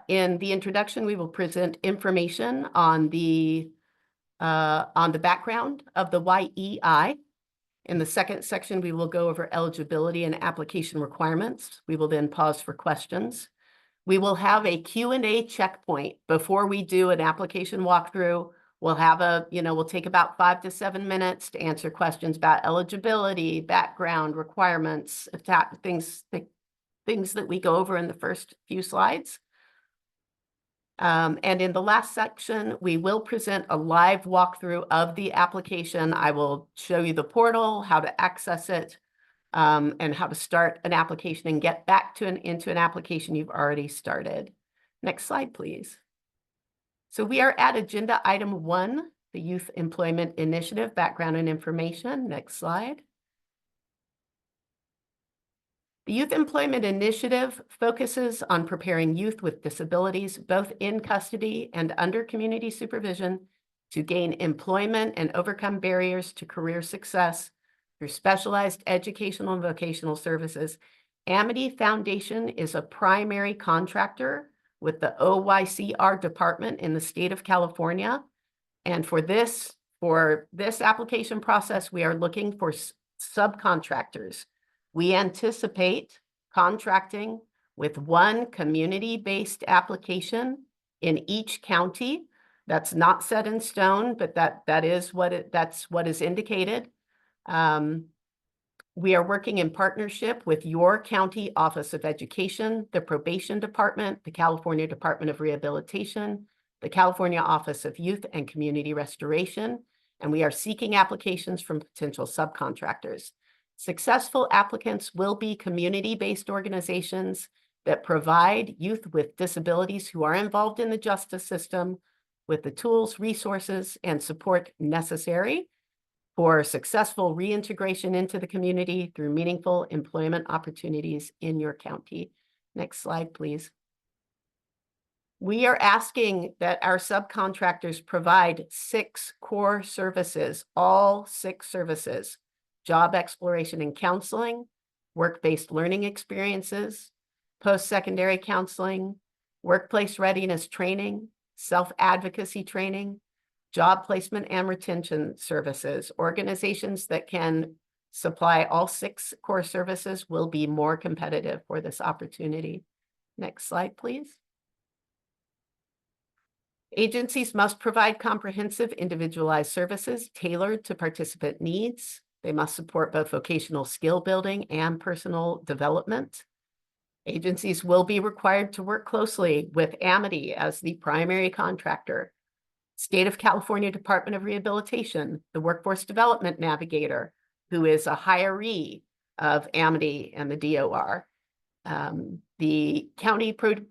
In the introduction, we will present information on the background of the YEI. In the second section, we will go over eligibility and application requirements. We will then pause for questions. We will have a Q&A checkpoint before we do an application walkthrough. We'll have we'll take about 5 to 7 minutes to answer questions about eligibility, background, requirements, things that we go over in the first few slides. And in the last section, we will present a live walkthrough of the application. I will show you the portal, how to access it, and how to start an application and get back to into an application you've already started. Next slide, please. So we are at agenda item 1, the Youth Employment Initiative, background and information. Next slide. The Youth Employment Initiative focuses on preparing youth with disabilities, both in custody and under community supervision, to gain employment and overcome barriers to career success through specialized educational and vocational services. Amity Foundation is a primary contractor with the OYCR department in the state of California. And for this application process, we are looking for subcontractors. We anticipate contracting with one community-based application in each county. That's not set in stone, but that's what is indicated. We are working in partnership with your county Office of Education, the Probation Department, the California Department of Rehabilitation, the California Office of Youth and Community Restoration, and we are seeking applications from potential subcontractors. Successful applicants will be community-based organizations that provide youth with disabilities who are involved in the justice system with the tools, resources, and support necessary for successful reintegration into the community through meaningful employment opportunities in your county. Next slide, please. We are asking that our subcontractors provide 6 core services, all 6 services: job exploration and counseling, work-based learning experiences, post-secondary counseling, workplace readiness training, self-advocacy training, job placement and retention services. Organizations that can supply all 6 core services will be more competitive for this opportunity. Next slide, please. Agencies must provide comprehensive, individualized services tailored to participant needs. They must support both vocational skill building and personal development. Agencies will be required to work closely with Amity as the primary contractor, State of California Department of Rehabilitation, the Workforce Development Navigator, who is a hiree of Amity and the DOR,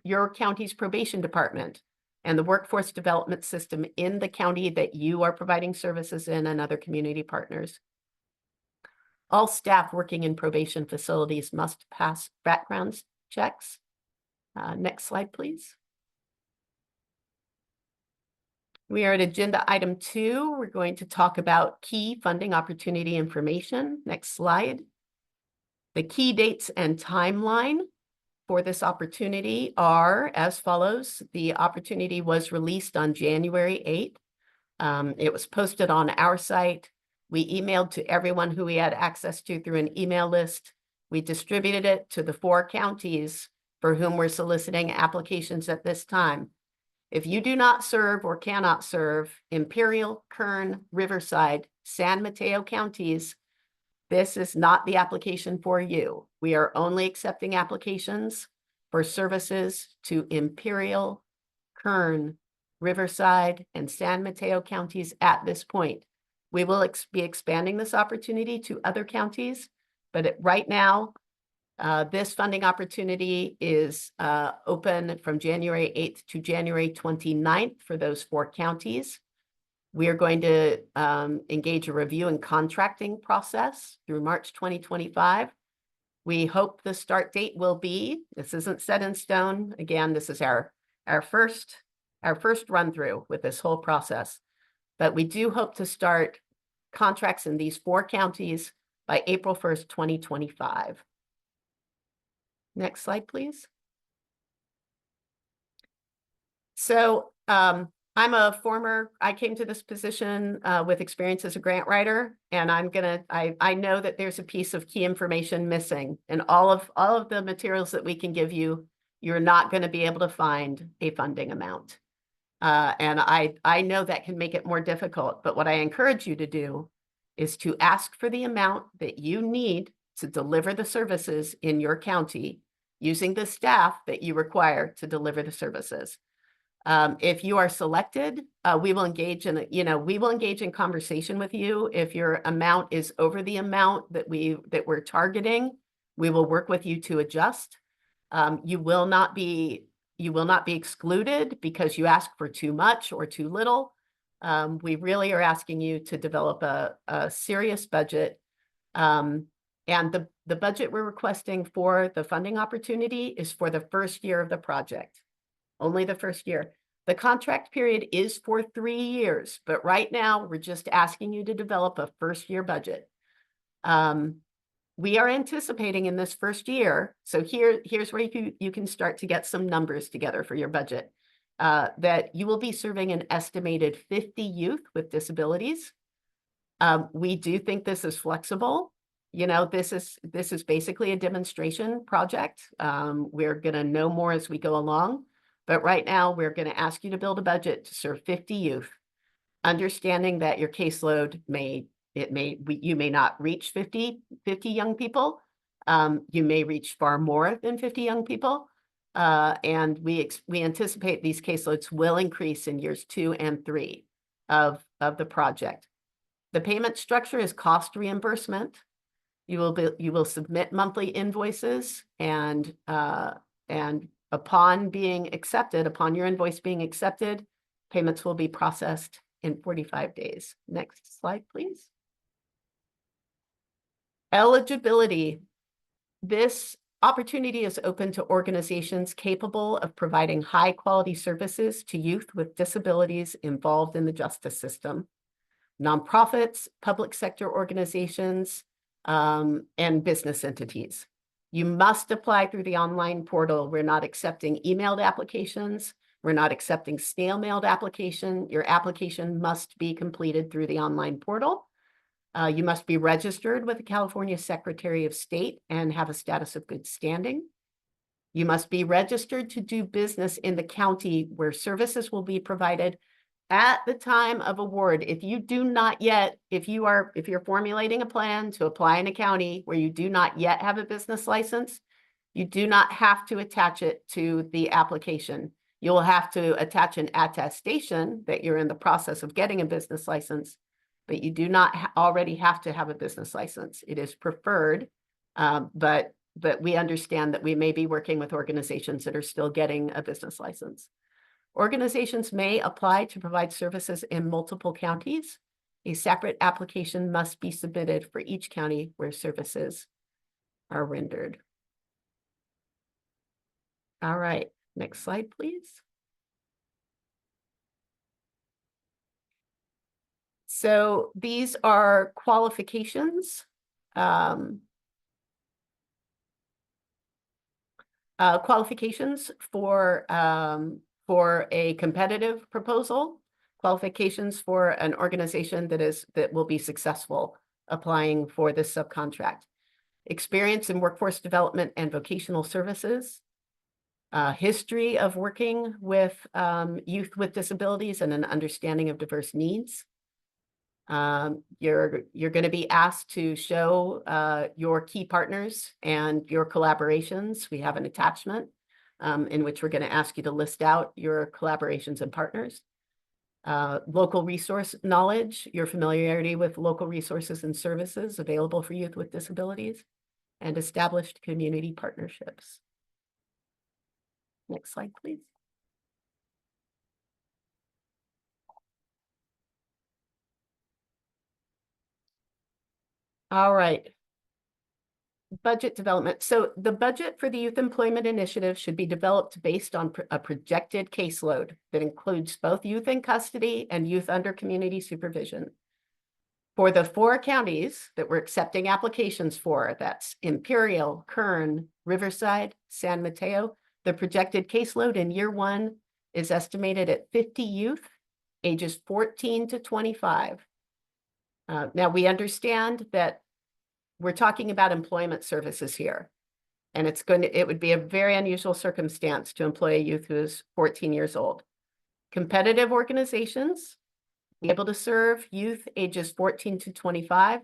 your county's probation department, and the workforce development system in the county that you are providing services in, and other community partners. All staff working in probation facilities must pass background checks. Next slide, please. We are at agenda item 2. We're going to talk about key funding opportunity information. Next slide. The key dates and timeline for this opportunity are as follows. The opportunity was released on January 8th. It was posted on our site. We emailed to everyone who we had access to through an email list. We distributed it to the 4 counties for whom we're soliciting applications at this time. If you do not serve or cannot serve Imperial, Kern, Riverside, San Mateo counties, this is not the application for you. We are only accepting applications for services to Imperial, Kern, Riverside, and San Mateo counties at this point. We will be expanding this opportunity to other counties, but right now, this funding opportunity is open from January 8th to January 29th for those 4 counties. We are going to engage a review and contracting process through March 2025. We hope the start date will be, this isn't set in stone. Again, this is our first run through with this whole process. But we do hope to start contracts in these 4 counties by April 1st, 2025. Next slide, please. So I came to this position with experience as a grant writer, and I know that there's a piece of key information missing. And all of the materials that we can give you, you're not going to be able to find a funding amount. And I know that can make it more difficult, but what I encourage you to do is to ask for the amount that you need to deliver the services in your county using the staff that you require to deliver the services. If you are selected, we will engage in conversation with you. If your amount is over the amount that we're targeting, we will work with you to adjust. You will not be excluded because you ask for too much or too little. We really are asking you to develop a serious budget. And the budget we're requesting for the funding opportunity is for the first year of the project. Only the first year. The contract period is for 3 years, but right now we're just asking you to develop a first year budget. We are anticipating in this first year, so here's where you can start to get some numbers together for your budget, that you will be serving an estimated 50 youth with disabilities. We do think this is flexible. You know, this is basically a demonstration project. We're going to know more as we go along. But right now, we're going to ask you to build a budget to serve 50 youth, understanding that your caseload you may not reach 50 young people. You may reach far more than 50 young people. And we anticipate these caseloads will increase in years 2 and 3 of the project. The payment structure is cost reimbursement. You will submit monthly invoices, and upon your invoice being accepted, payments will be processed in 45 days. Next slide, please. Eligibility. This opportunity is open to organizations capable of providing high-quality services to youth with disabilities involved in the justice system, nonprofits, public sector organizations, and business entities. You must apply through the online portal. We're not accepting emailed applications. We're not accepting snail-mailed application. Your application must be completed through the online portal. You must be registered with the California Secretary of State and have a status of good standing. You must be registered to do business in the county where services will be provided at the time of award. If you're formulating a plan to apply in a county where you do not yet have a business license, you do not have to attach it to the application. You'll have to attach an attestation that you're in the process of getting a business license, but you do not already have to have a business license. It is preferred, but we understand that we may be working with organizations that are still getting a business license. Organizations may apply to provide services in multiple counties. A separate application must be submitted for each county where services are rendered. All right, next slide, please. So these are qualifications. Qualifications for a competitive proposal, qualifications for an organization that will be successful applying for this subcontract. Experience in workforce development and vocational services, history of working with youth with disabilities and an understanding of diverse needs. You're going to be asked to show your key partners and your collaborations. We have an attachment in which we're going to ask you to list out your collaborations and partners. Local resource knowledge, your familiarity with local resources and services available for youth with disabilities, and established community partnerships. Next slide, please. All right. Budget development. So the budget for the Youth Employment Initiative should be developed based on a projected caseload that includes both youth in custody and youth under community supervision. For the 4 counties that we're accepting applications for, that's Imperial, Kern, Riverside, San Mateo, the projected caseload in year 1 is estimated at 50 youth, ages 14 to 25. Now, we understand that we're talking about employment services here, and it would be a very unusual circumstance to employ a youth who is 14 years old. Competitive organizations be able to serve youth ages 14 to 25,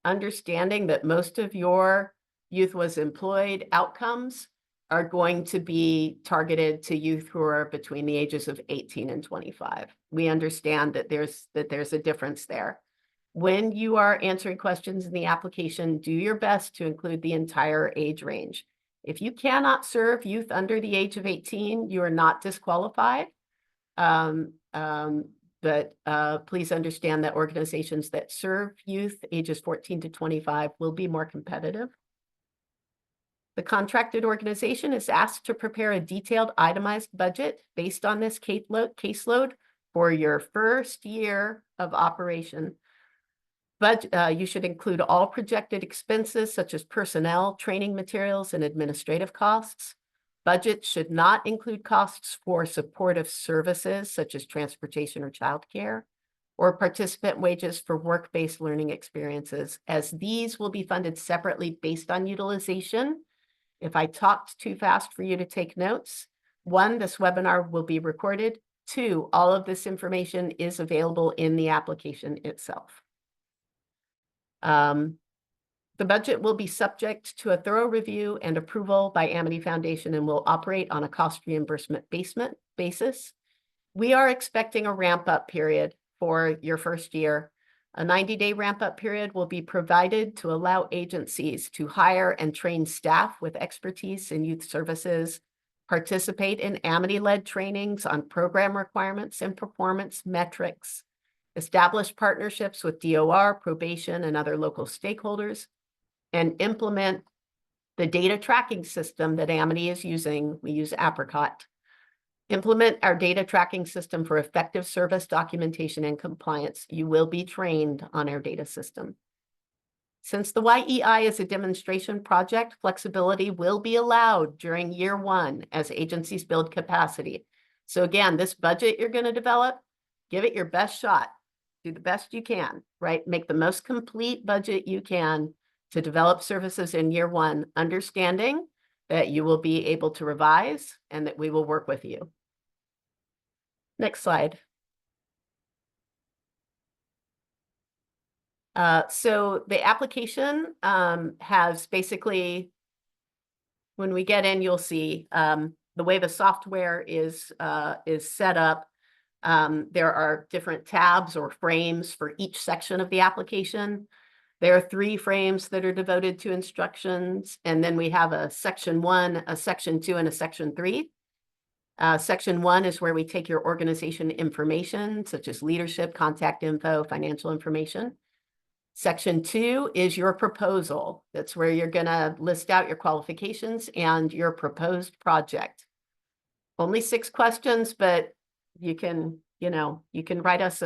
understanding that most of your youth was employed outcomes are going to be targeted to youth who are between the ages of 18 and 25. We understand that there's a difference there. When you are answering questions in the application, do your best to include the entire age range. If you cannot serve youth under the age of 18, you are not disqualified. But please understand that organizations that serve youth ages 14 to 25 will be more competitive. The contracted organization is asked to prepare a detailed itemized budget based on this caseload for your first year of operation. But you should include all projected expenses such as personnel, training materials, and administrative costs. Budget should not include costs for supportive services such as transportation or childcare, or participant wages for work-based learning experiences, as these will be funded separately based on utilization. If I talked too fast for you to take notes, 1, this webinar will be recorded. 2, all of this information is available in the application itself. The budget will be subject to a thorough review and approval by Amity Foundation and will operate on a cost reimbursement basis. We are expecting a ramp-up period for your first year. A 90-day ramp-up period will be provided to allow agencies to hire and train staff with expertise in youth services, participate in Amity-led trainings on program requirements and performance metrics, establish partnerships with DOR, probation, and other local stakeholders, and implement the data tracking system that Amity is using. We use Apricot. Implement our data tracking system for effective service documentation and compliance. You will be trained on our data system. Since the YEI is a demonstration project, flexibility will be allowed during year 1 as agencies build capacity. So again, this budget you're going to develop, give it your best shot. Do the best you can, right? Make the most complete budget you can to develop services in year 1, understanding that you will be able to revise and that we will work with you. Next slide. So the application has basically, when we get in, you'll see the way the software is set up. There are different tabs or frames for each section of the application. There are 3 frames that are devoted to instructions, and then we have a section 1, a section 2, and a section 3. Section 1 is where we take your organization information, such as leadership, contact info, financial information. Section 2 is your proposal. That's where you're going to list out your qualifications and your proposed project. Only 6 questions, but you can write us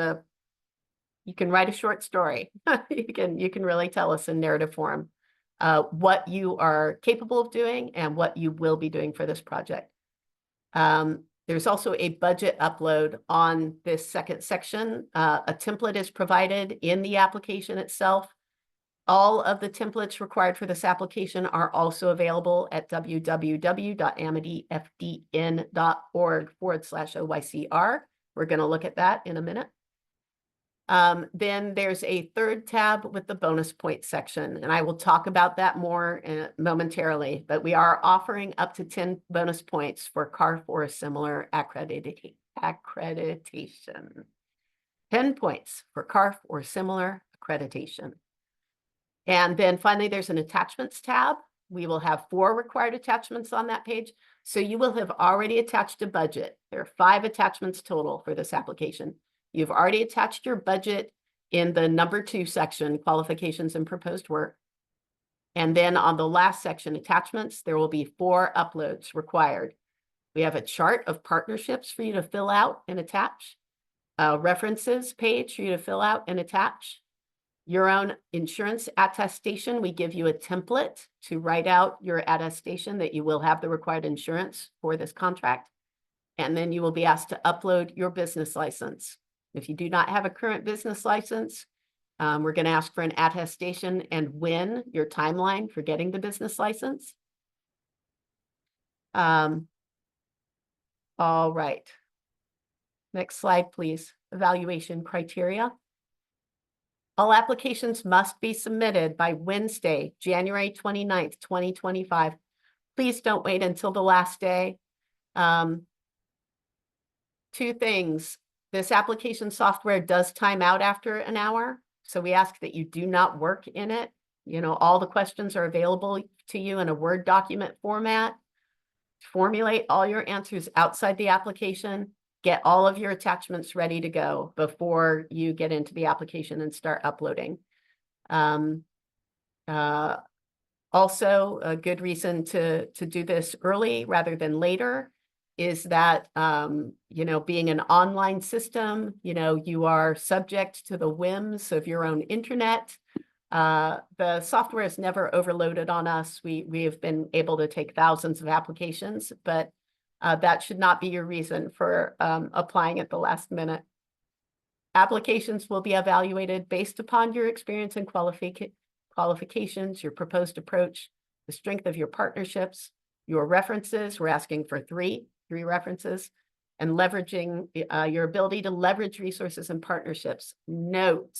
you can write a short story. you can really tell us in narrative form what you are capable of doing and what you will be doing for this project. There's also a budget upload on this second section. A template is provided in the application itself. All of the templates required for this application are also available at www.amityfdn.org/OYCR. We're going to look at that in a minute. Then there's a 3rd tab with the bonus point section, and I will talk about that more momentarily, but we are offering up to 10 bonus points for CARF or similar accreditation. 10 points for CARF or similar accreditation. And then finally, there's an attachments tab. We will have 4 required attachments on that page. So you will have already attached a budget. There are 5 attachments total for this application. You've already attached your budget in the number 2 section, qualifications and proposed work. And then on the last section, attachments, there will be 4 uploads required. We have a chart of partnerships for you to fill out and attach, a references page for you to fill out and attach, your own insurance attestation. We give you a template to write out your attestation that you will have the required insurance for this contract. and then you will be asked to upload your business license. If you do not have a current business license, we're going to ask for an attestation and when your timeline for getting the business license. All right. Next slide, please. Evaluation criteria. All applications must be submitted by Wednesday, January 29th, 2025. Please don't wait until the last day. Two things. This application software does time out after an hour, so we ask that you do not work in it. You know, all the questions are available to you in a Word document format. Formulate all your answers outside the application. Get all of your attachments ready to go before you get into the application and start uploading. Also, a good reason to do this early rather than later is that, you know, being an online system, you know, you are subject to the whims of your own internet. The software is never overloaded on us. We have been able to take thousands of applications, but that should not be your reason for applying at the last minute. Applications will be evaluated based upon your experience and qualifications, your proposed approach, the strength of your partnerships, your references. We're asking for three references, and leveraging your ability to leverage resources and partnerships. Note,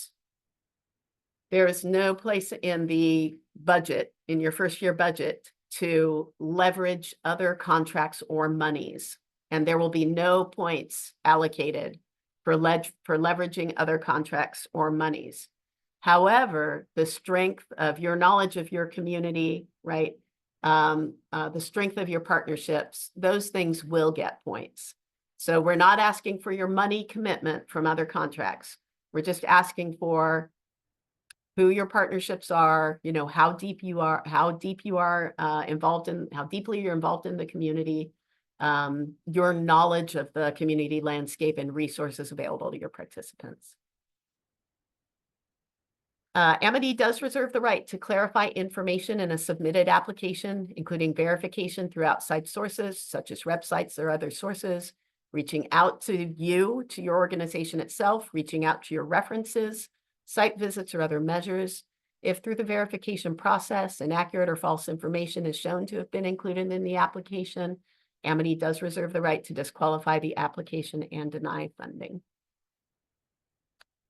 there is no place in the budget, in your first year budget, to leverage other contracts or monies, and there will be no points allocated for leveraging other contracts or monies. However, the strength of your knowledge of your community, right, the strength of your partnerships, those things will get points. So we're not asking for your money commitment from other contracts. We're just asking for who your partnerships are, you know, how deeply you're involved in the community, your knowledge of the community landscape and resources available to your participants. Amity does reserve the right to clarify information in a submitted application, including verification through outside sources, such as websites or other sources, reaching out to you, to your organization itself, reaching out to your references, site visits, or other measures. If through the verification process, inaccurate or false information is shown to have been included in the application, Amity does reserve the right to disqualify the application and deny funding.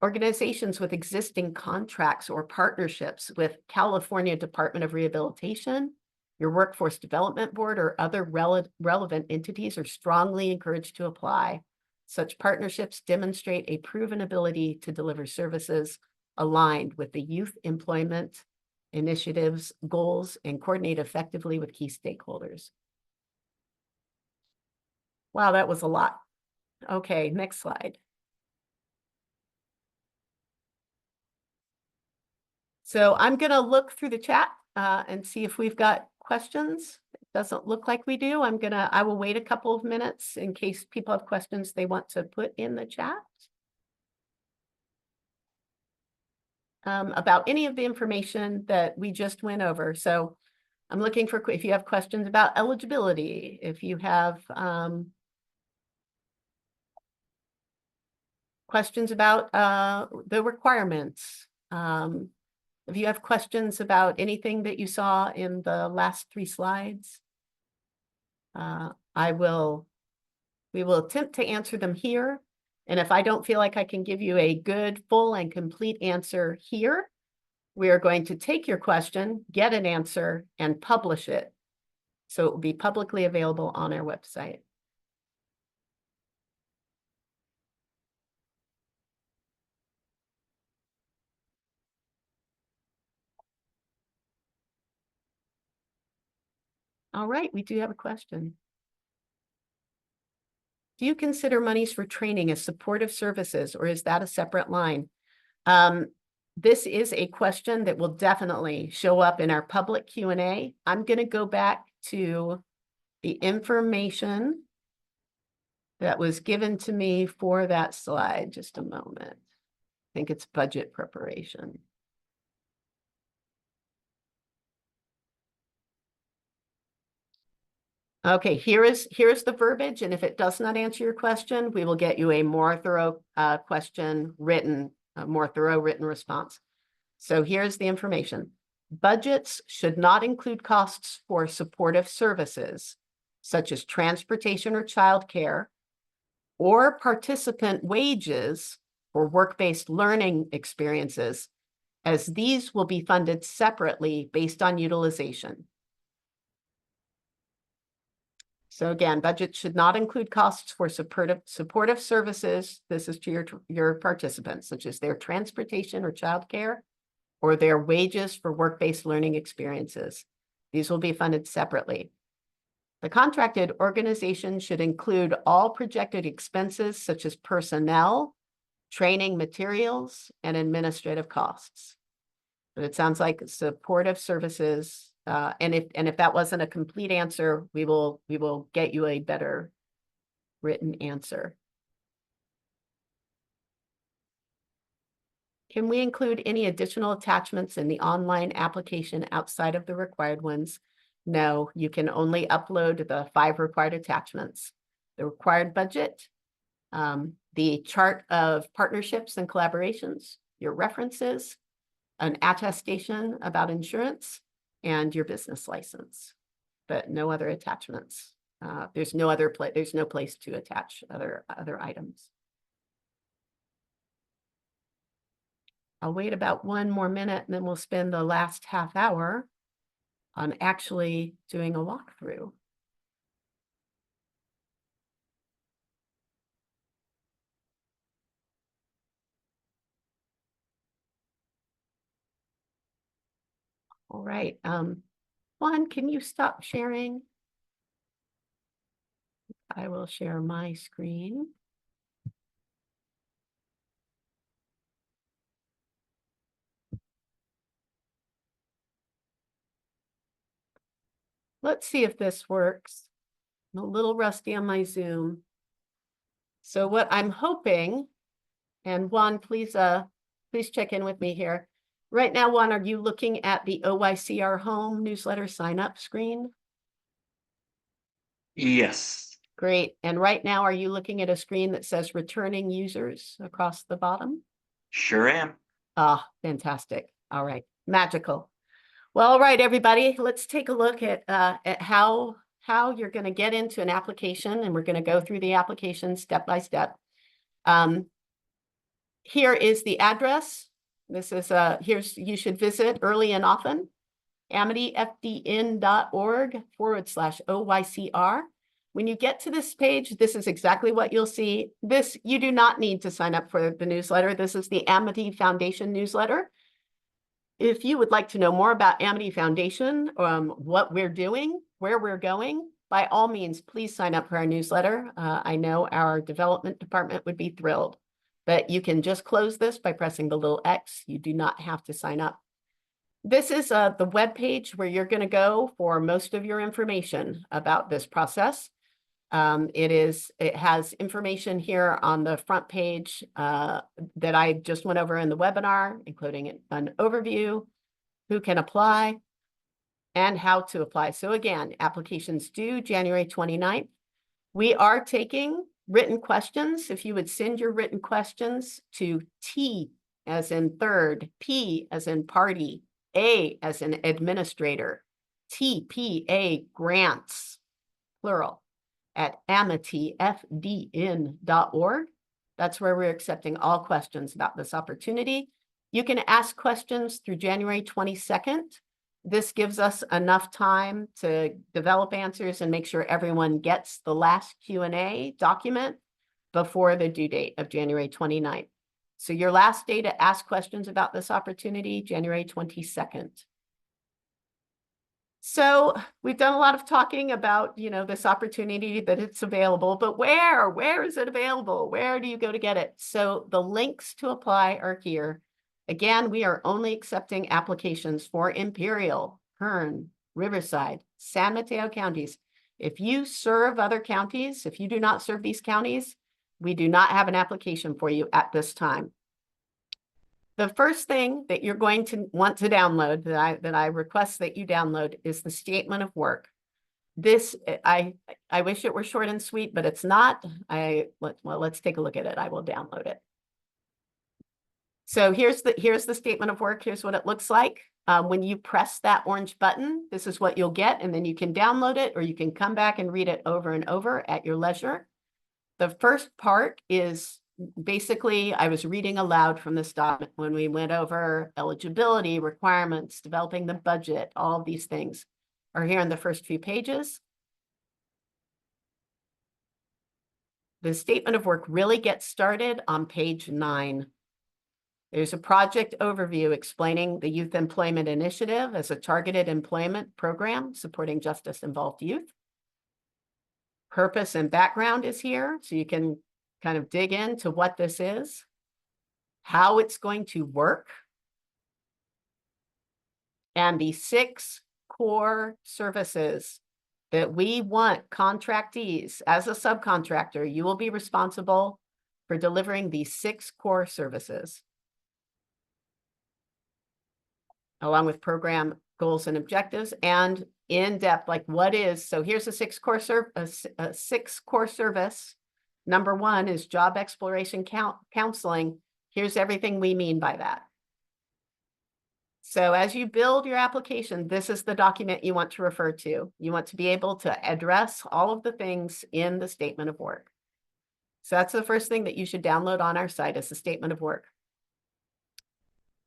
Organizations with existing contracts or partnerships with California Department of Rehabilitation, your Workforce Development Board, or other relevant entities are strongly encouraged to apply. Such partnerships demonstrate a proven ability to deliver services aligned with the youth employment initiatives, goals, and coordinate effectively with key stakeholders. Wow, that was a lot. Okay, next slide. So I'm going to look through the chat and see if we've got questions. It doesn't look like we do. I will wait a couple of minutes in case people have questions they want to put in the chat about any of the information that we just went over. So I'm looking for, if you have questions about eligibility, if you have questions about the requirements, if you have questions about anything that you saw in the last 3 slides, we will attempt to answer them here. And if I don't feel like I can give you a good, full, and complete answer here, we are going to take your question, get an answer, and publish it. So it will be publicly available on our website. All right, we do have a question. Do you consider monies for training as supportive services, or is that a separate line? This is a question that will definitely show up in our public Q&A. I'm going to go back to the information that was given to me for that slide. Just a moment. I think it's budget preparation. Okay, here's the verbiage, and if it does not answer your question, we will get you a more thorough more thorough written response. So here's the information. Budgets should not include costs for supportive services, such as transportation or childcare, or participant wages for work-based learning experiences, as these will be funded separately based on utilization. So again, budget should not include costs for supportive services. This is to your participants, such as their transportation or childcare, or their wages for work-based learning experiences. These will be funded separately. The contracted organization should include all projected expenses such as personnel, training materials, and administrative costs. But it sounds like supportive services, and if that wasn't a complete answer, we will get you a better written answer. Can we include any additional attachments in the online application outside of the required ones? No, you can only upload the 5 required attachments. The required budget, the chart of partnerships and collaborations, your references, an attestation about insurance, and your business license, but no other attachments. There's no place to attach other items. I'll wait about 1 more minute, and then we'll spend the last half hour on actually doing a walkthrough. All right. Juan, can you stop sharing? I will share my screen. Let's see if this works. I'm a little rusty on my Zoom. So what I'm hoping, and Juan, please check in with me here. Right now, Juan, are you looking at the OYCR Home newsletter sign up screen? Yes. Great. And right now, are you looking at a screen that says returning users across the bottom? Sure am. Ah, fantastic. All right. Magical. Well, all right, everybody, let's take a look at how you're going to get into an application, and we're going to go through the application step by step. Here is the address. This is you should visit early and often, amityfdn.org/OYCR. When you get to this page, this is exactly what you'll see. You do not need to sign up for the newsletter. This is the Amity Foundation newsletter. If you would like to know more about Amity Foundation, what we're doing, where we're going, by all means, please sign up for our newsletter. I know our development department would be thrilled, but you can just close this by pressing the little X. You do not have to sign up. This is the web page where you're going to go for most of your information about this process. It has information here on the front page that I just went over in the webinar, including an overview, who can apply, and how to apply. So again, applications due January 29th. We are taking written questions. If you would send your written questions to T as in third, P as in party, A as in administrator, TPA grants, plural, at amityfdn.org. That's where we're accepting all questions about this opportunity. You can ask questions through January 22nd. This gives us enough time to develop answers and make sure everyone gets the last Q&A document before the due date of January 29th. So your last day to ask questions about this opportunity, January 22nd. So we've done a lot of talking about, this opportunity, that it's available, but where is it available? Where do you go to get it? So the links to apply are here. Again, we are only accepting applications for Imperial, Kern, Riverside, San Mateo counties. If you serve other counties, if you do not serve these counties, we do not have an application for you at this time. The first thing that you're going to want to download, that I request that you download, is the statement of work. This, I wish it were short and sweet, but it's not. Let's take a look at it. I will download it. So here's the statement of work. Here's what it looks like. When you press that orange button, this is what you'll get, and then you can download it, or you can come back and read it over and over at your leisure. The first part is basically, I was reading aloud from this document when we went over eligibility, requirements, developing the budget, all of these things are here in the first few pages. The statement of work really gets started on page 9. There's a project overview explaining the Youth Employment Initiative as a targeted employment program supporting justice-involved youth. Purpose and background is here, so you can kind of dig into what this is, how it's going to work, and the 6 core services that we want contractees. As a subcontractor, you will be responsible for delivering these 6 core services, along with program goals and objectives, and in depth, like what is, so here's a 6 core service. Number 1 is job exploration counseling. Here's everything we mean by that. So as you build your application, this is the document you want to refer to. You want to be able to address all of the things in the statement of work. So that's the first thing that you should download on our site, is the statement of work.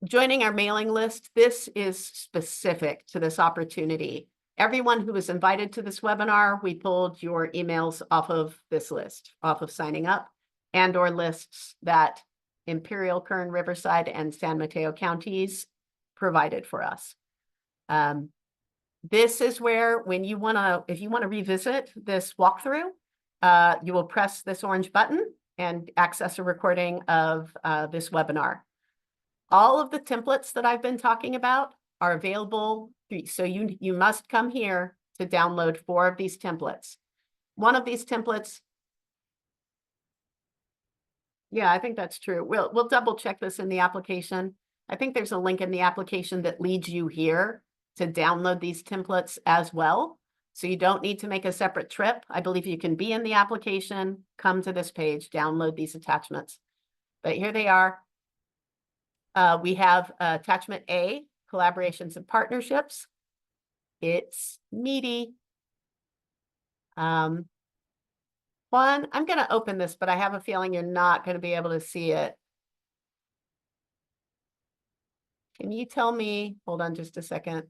Joining our mailing list, this is specific to this opportunity. Everyone who was invited to this webinar, we pulled your emails off of this list, off of signing up, and or lists that Imperial, Kern, Riverside, and San Mateo counties provided for us. This is where, when you if you want to revisit this walkthrough, you will press this orange button and access a recording of this webinar. All of the templates that I've been talking about are available. So you must come here to download 4 of these templates. One of these templates, yeah, I think that's true. We'll double check this in the application. I think there's a link in the application that leads you here to download these templates as well. So you don't need to make a separate trip. I believe you can be in the application, come to this page, download these attachments. But here they are. We have attachment A, collaborations and partnerships. It's meaty. Juan, I'm going to open this, but I have a feeling you're not going to be able to see it. Can you tell me, hold on just a second.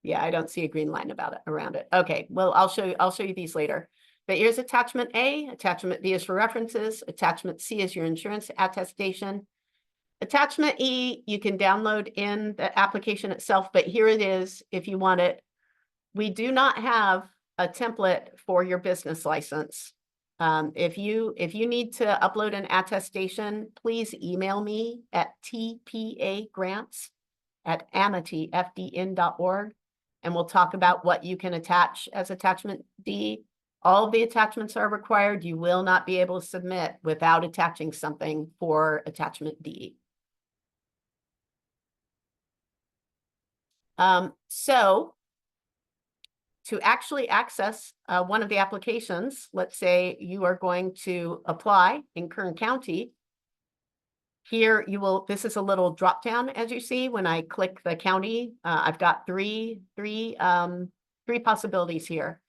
Yeah, I don't see a green line around it. Okay, well, I'll show you these later. But here's attachment A, attachment B is for references, attachment C is your insurance attestation. Attachment E, you can download in the application itself, but here it is if you want it. We do not have a template for your business license. If you need to upload an attestation, please email me at tpagrants@amityfdn.org, and we'll talk about what you can attach as attachment D. All of the attachments are required. You will not be able to submit without attaching something for attachment D. So to actually access one of the applications, let's say you are going to apply in Kern County. Here you will, this is a little drop down, as you see, when I click the county. I've got three possibilities here.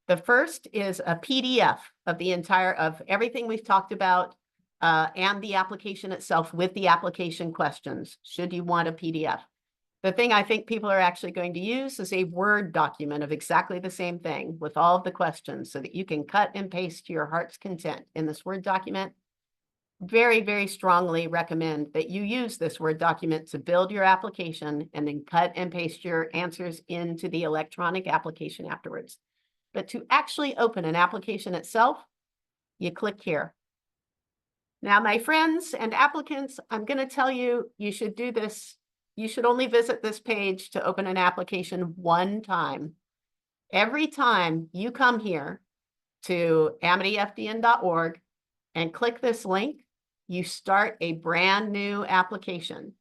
The first is a PDF of of everything we've talked about and the application itself with the application questions, should you want a PDF. The thing I think people are actually going to use is a Word document of exactly the same thing with all of the questions so that you can cut and paste to your heart's content in this Word document. Very, very strongly recommend that you use this Word document to build your application and then cut and paste your answers into the electronic application afterwards. But to actually open an application itself, you click here. Now, my friends and applicants, I'm going to tell you, you should do this. You should only visit this page to open an application one time. Every time you come here to amityfdn.org and click this link, you start a brand new application.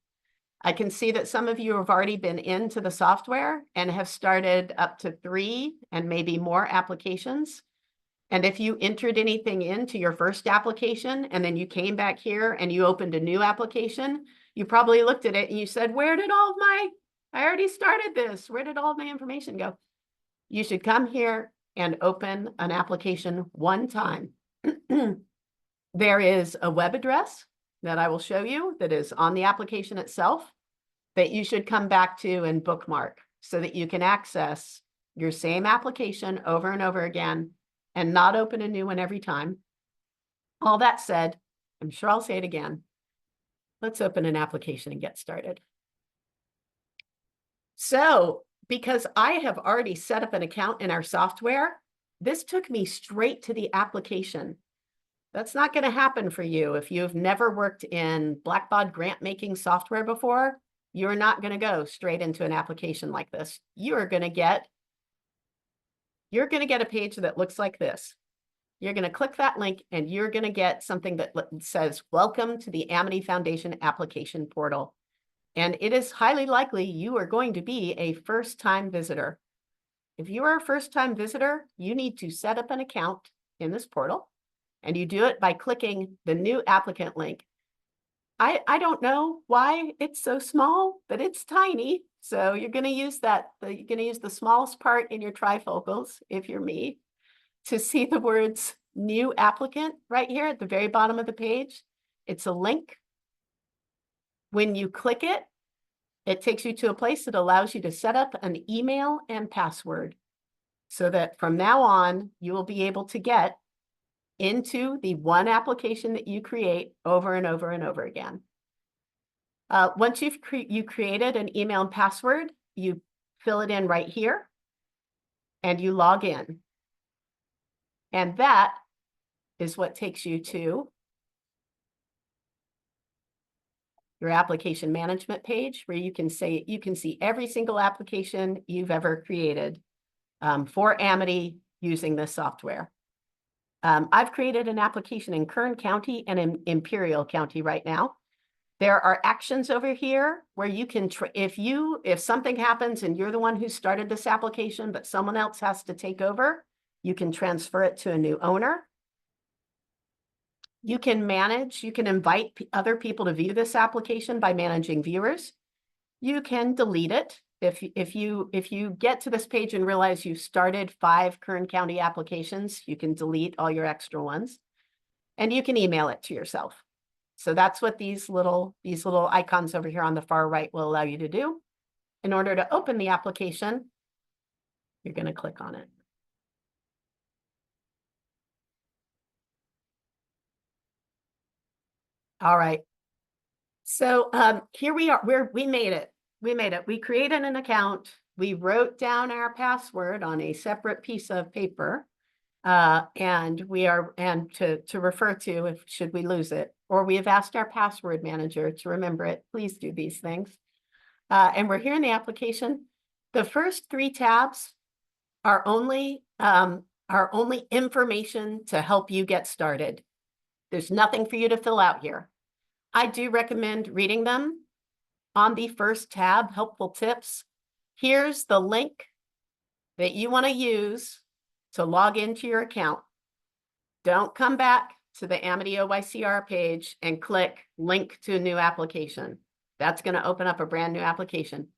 I can see that some of you have already been into the software and have started up to 3 and maybe more applications. And if you entered anything into your first application and then you came back here and you opened a new application, you probably looked at it and you said, where did all of I already started this. Where did all of my information go? You should come here and open an application one time. There is a web address that I will show you that is on the application itself that you should come back to and bookmark so that you can access your same application over and over again and not open a new one every time. All that said, I'm sure I'll say it again. Let's open an application and get started. So, because I have already set up an account in our software, this took me straight to the application. That's not going to happen for you if you've never worked in Blackbaud grant making software before. You're not going to go straight into an application like this. You're going to get a page that looks like this. You're going to click that link and you're going to get something that says, welcome to the Amity Foundation application portal. And it is highly likely you are going to be a first-time visitor. If you are a first-time visitor, you need to set up an account in this portal. And you do it by clicking the new applicant link. I don't know why it's so small, but it's tiny. So you're going to use you're going to use the smallest part in your trifocals, if you're me, to see the words new applicant right here at the very bottom of the page. It's a link. When you click it, it takes you to a place that allows you to set up an email and password so that from now on, you will be able to get into the one application that you create over and over and over again. Once you've created an email and password, you fill it in right here and you log in. And that is what takes you to your application management page where you can see every single application you've ever created for Amity using this software. I've created an application in Kern County and in Imperial County right now. There are actions over here where you can, if something happens and you're the one who started this application, but someone else has to take over, you can transfer it to a new owner. You can invite other people to view this application by managing viewers. You can delete it. If you get to this page and realize you've started 5 Kern County applications, you can delete all your extra ones, and you can email it to yourself. So that's what these little icons over here on the far right will allow you to do. In order to open the application, you're going to click on it. All right. So here we are. We made it. We made it. We created an account. We wrote down our password on a separate piece of paper, and to refer to if should we lose it, or we have asked our password manager to remember it. Please do these things. And we're here in the application. The first 3 tabs are only information to help you get started. There's nothing for you to fill out here. I do recommend reading them. On the first tab, helpful tips, here's the link that you want to use to log into your account. Don't come back to the Amity OYCR page and click link to a new application. That's going to open up a brand new application.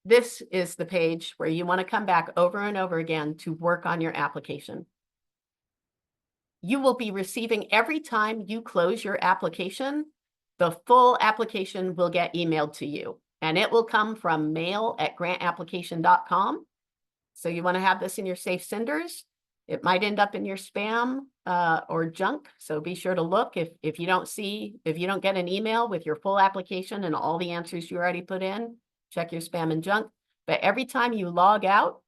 This is the page where you want to come back over and over again to work on your application. You will be receiving every time you close your application, the full application will get emailed to you, and it will come from mail@grantapplication.com. So you want to have this in your safe senders. It might end up in your spam or junk. So be sure to look if you don't get an email with your full application and all the answers you already put in, check your spam and junk. But every time you log out,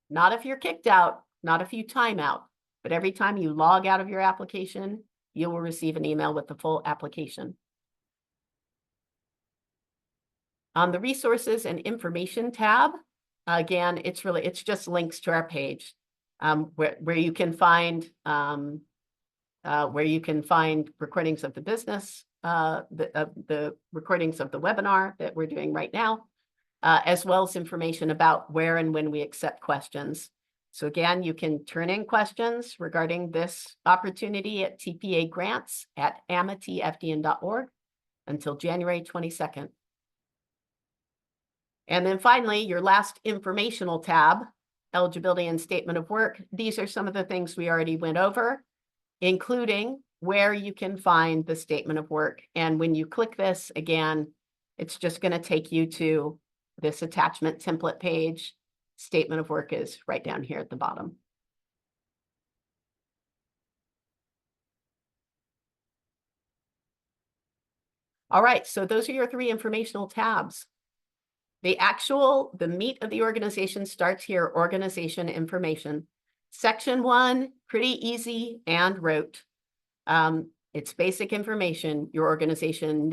not if you're kicked out, not if you time out, but every time you log out of your application, you will receive an email with the full application. On the resources and information tab, again, it's just links to our page where you can find recordings of the business, the recordings of the webinar that we're doing right now, as well as information about where and when we accept questions. So again, you can turn in questions regarding this opportunity at tpagrants@amityfdn.org until January 22nd. And then finally, your last informational tab, eligibility and statement of work. These are some of the things we already went over, including where you can find the statement of work. And when you click this again, it's just going to take you to this attachment template page. Statement of work is right down here at the bottom. All right, so those are your 3 informational tabs. The meat of the organization starts here, organization information. Section 1, pretty easy and rote. It's basic information, your organization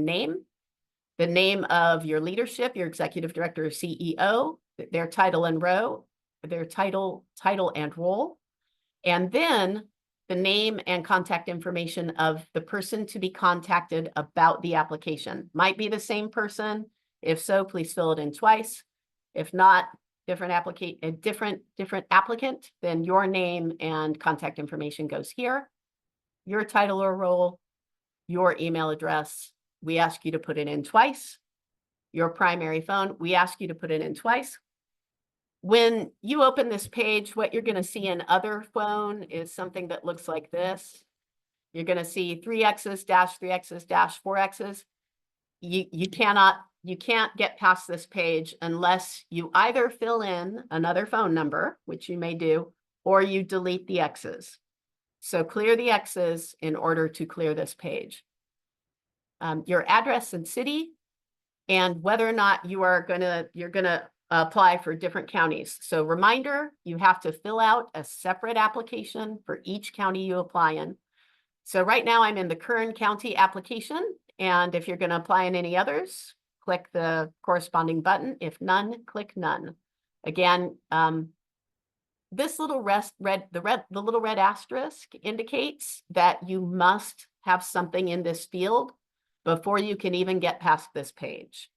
name, the name of your leadership, your executive director or CEO, their title and role, and then the name and contact information of the person to be contacted about the application. Might be the same person. If so, please fill it in twice. If not, different applicant, then your name and contact information goes here. Your title or role, your email address, we ask you to put it in twice. Your primary phone, we ask you to put it in twice. When you open this page, what you're going to see in other phone is something that looks like this. You're going to see 3 X's, dash 3 X's, dash 4 X's. You can't get past this page unless you either fill in another phone number, which you may do, or you delete the X's. So clear the X's in order to clear this page. Your address and city, and whether or not you're gonna apply for different counties. So reminder, you have to fill out a separate application for each county you apply in. So right now I'm in the Kern County application, and if you're going to apply in any others, click the corresponding button. If none, click none. Again, this little little red asterisk indicates that you must have something in this field before you can even get past this page.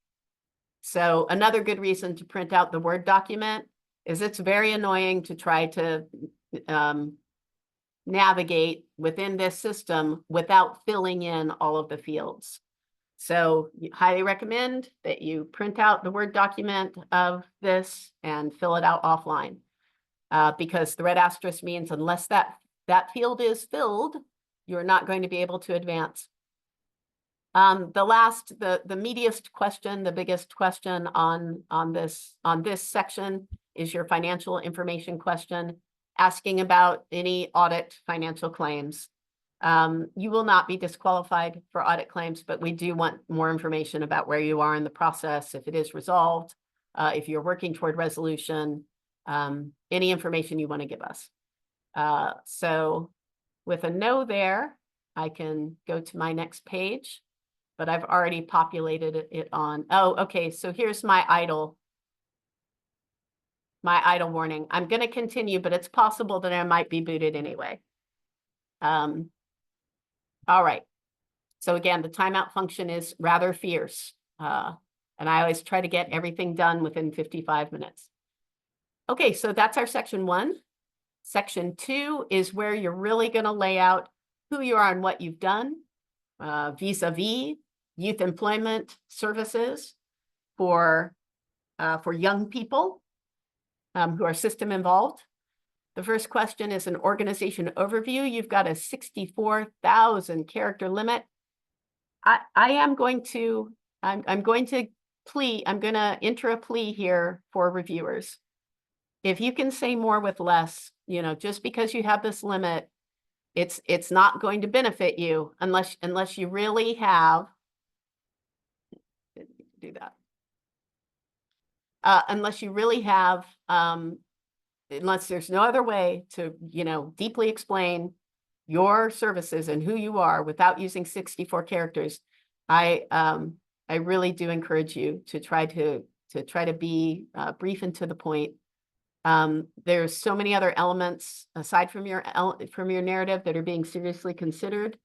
So another good reason to print out the Word document is it's very annoying to try to navigate within this system without filling in all of the fields. So highly recommend that you print out the Word document of this and fill it out offline, because the red asterisk means unless that field is filled, you're not going to be able to advance. The meatiest question, the biggest question on this section is your financial information question, asking about any audit financial claims. You will not be disqualified for audit claims, but we do want more information about where you are in the process, if it is resolved, if you're working toward resolution, any information you want to give us. So with a no there, I can go to my next page, but I've already populated it on. Oh, okay, so here's my idle warning. I'm going to continue, but it's possible that I might be booted anyway. All right. So again, the timeout function is rather fierce. And I always try to get everything done within 55 minutes. Okay, so that's our section 1. Section 2 is where you're really going to lay out who you are and what you've done vis-a-vis youth employment services for young people who are system involved. The first question is an organization overview. You've got a 64,000 character limit. I'm going to enter a plea here for reviewers. If you can say more with less, just because you have this limit, it's not going to benefit you unless you really have, do that. Unless you really have, unless there's no other way to, deeply explain your services and who you are without using 64 characters, I really do encourage you to try to be brief and to the point. There's so many other elements aside from your narrative that are being seriously considered.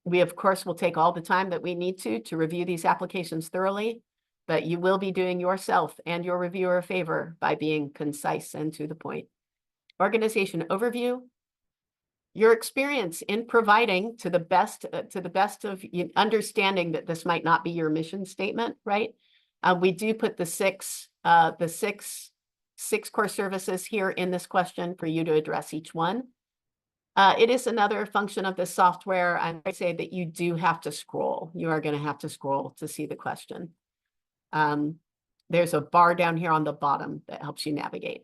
We, of course, will take all the time that we need to review these applications thoroughly, but you will be doing yourself and your reviewer a favor by being concise and to the point. Organization overview. Your experience in providing to the best of understanding that this might not be your mission statement, right? We do put the six core services here in this question for you to address each one. It is another function of the software. I say that you do have to scroll. You are going to have to scroll to see the question. There's a bar down here on the bottom that helps you navigate.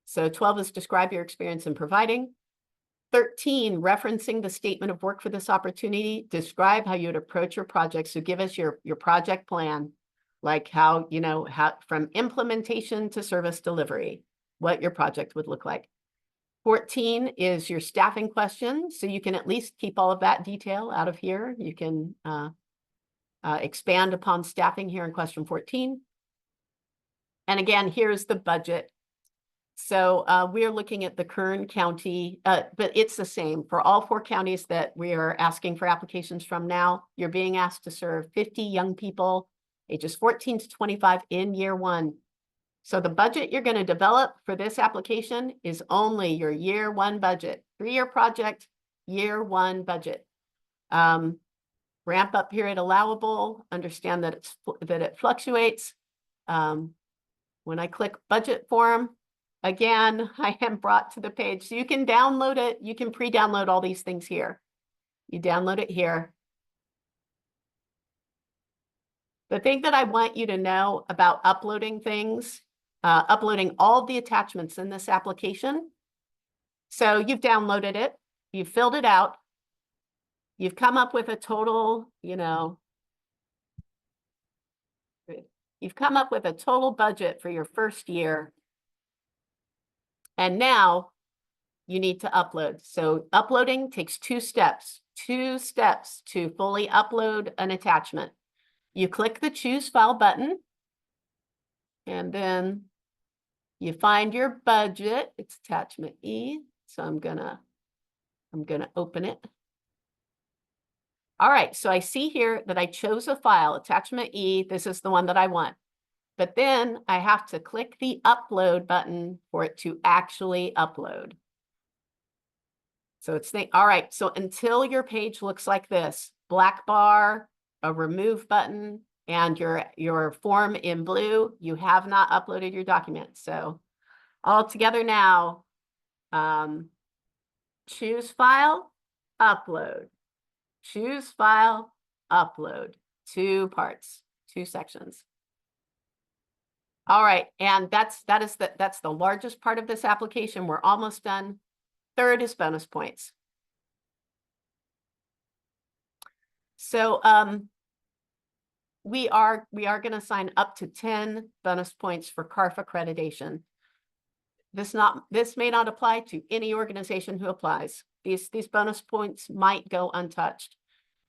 So 12 is describe your experience in providing. 13, referencing the statement of work for this opportunity, describe how you would approach your project. So give us your project plan, like how from implementation to service delivery, what your project would look like. 14 is your staffing question. So you can at least keep all of that detail out of here. You can expand upon staffing here in question 14. And again, here's the budget. So we're looking at the Kern County, but it's the same for all 4 counties that we are asking for applications from now. You're being asked to serve 50 young people, ages 14 to 25 in year 1. So the budget you're going to develop for this application is only your year 1 budget, 3-year project, year 1 budget. Ramp up period allowable, understand that it fluctuates. When I click budget form, again, I am brought to the page. So you can download it. You can pre-download all these things here. You download it here. The thing that I want you to know about uploading things, uploading all the attachments in this application. So you've downloaded it. You've filled it out. You've come up with a total, you've come up with a total budget for your first year. And now you need to upload. So uploading takes 2 steps to fully upload an attachment. You click the choose file button, and then you find your budget. It's attachment E. So I'm gonna open it. All right, so I see here that I chose a file, attachment E. This is the one that I want. But then I have to click the upload button for it to actually upload. So all right, so until your page looks like this, black bar, a remove button, and your form in blue, you have not uploaded your document. So all together now, choose file, upload, choose file, upload, 2 parts, 2 sections. All right, and that's the largest part of this application. We're almost done. 3rd is bonus points. So we are going to assign up to 10 bonus points for CARF accreditation. This may not apply to any organization who applies. These bonus points might go untouched.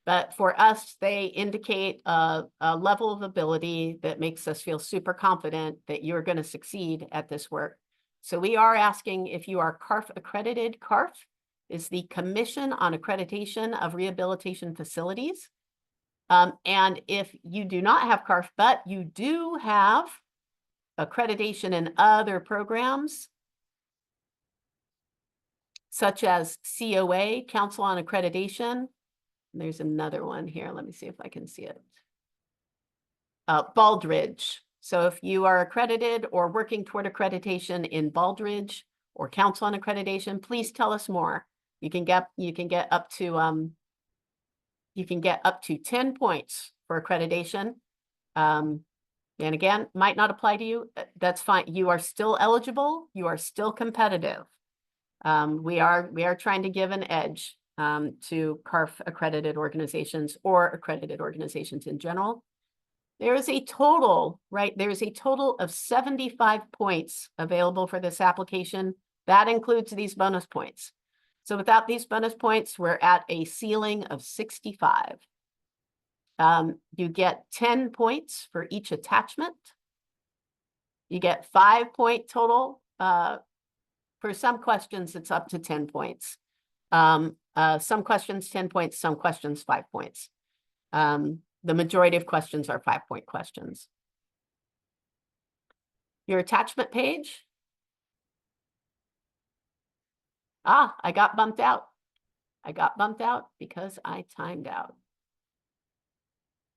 But for us, they indicate a level of ability that makes us feel super confident that you're going to succeed at this work. So we are asking if you are CARF accredited. CARF is the Commission on Accreditation of Rehabilitation Facilities. And if you do not have CARF, but you do have accreditation in other programs, such as COA, Council on Accreditation. There's another one here. Let me see if I can see it. Baldridge. So if you are accredited or working toward accreditation in Baldridge or Council on Accreditation, please tell us more. You can get up to 10 points for accreditation. And again, might not apply to you. That's fine. You are still eligible. You are still competitive. We are trying to give an edge to CARF accredited organizations or accredited organizations in general. There is a total, right? There's a total of 75 points available for this application. That includes these bonus points. So without these bonus points, we're at a ceiling of 65. You get 10 points for each attachment. You get 5-point total. For some questions, it's up to 10 points. Some questions 10 points, some questions 5 points. The majority of questions are 5-point questions. Your attachment page. I got bumped out. I got bumped out because I timed out.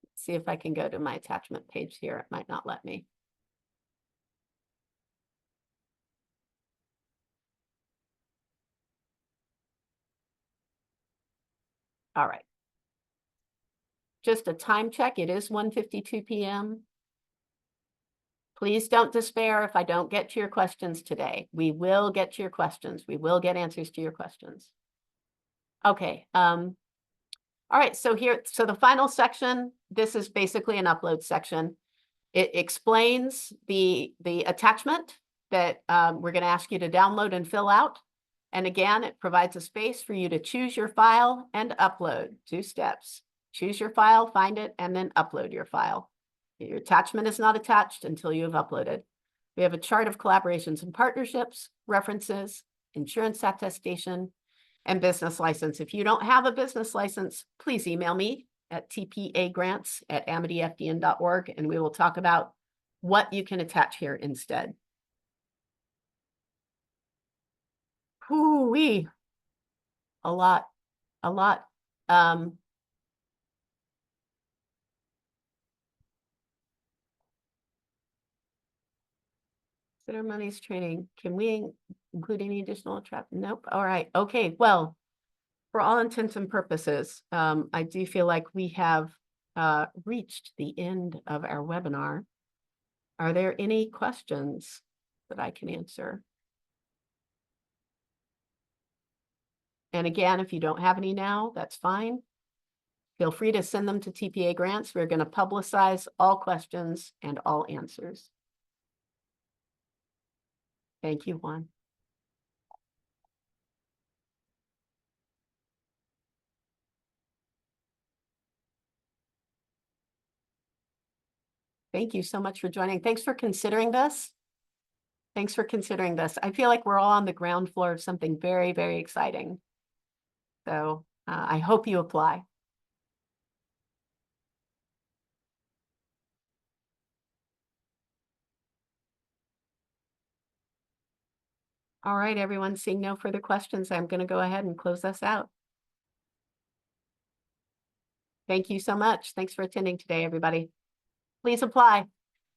Let's see if I can go to my attachment page here. It might not let me. All right. Just a time check. It is 1:52 p.m. Please don't despair if I don't get to your questions today. We will get to your questions. We will get answers to your questions. Okay. All right. So the final section, this is basically an upload section. It explains the attachment that we're going to ask you to download and fill out. And again, it provides a space for you to choose your file and upload. 2 steps. Choose your file, find it, and then upload your file. Your attachment is not attached until you have uploaded. We have a chart of collaborations and partnerships, references, insurance attestation, and business license. If you don't have a business license, please email me at tpagrants@amityfdn.org, and we will talk about what you can attach here instead. Hoo-wee. A lot. Ceremonies training. Can we include any additional trap? Nope. All right. Okay. Well, for all intents and purposes, I do feel like we have reached the end of our webinar. Are there any questions that I can answer? And again, if you don't have any now, that's fine. Feel free to send them to TPA Grants. We're going to publicize all questions and all answers. Thank you, Juan. Thank you so much for joining. Thanks for considering this. Thanks for considering this. I feel like we're all on the ground floor of something very, very exciting. So I hope you apply. All right, everyone, seeing no further questions, I'm going to go ahead and close us out. Thank you so much. Thanks for attending today, everybody. Please apply.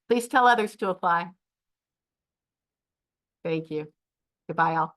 Please tell others to apply. Thank you. Goodbye, all.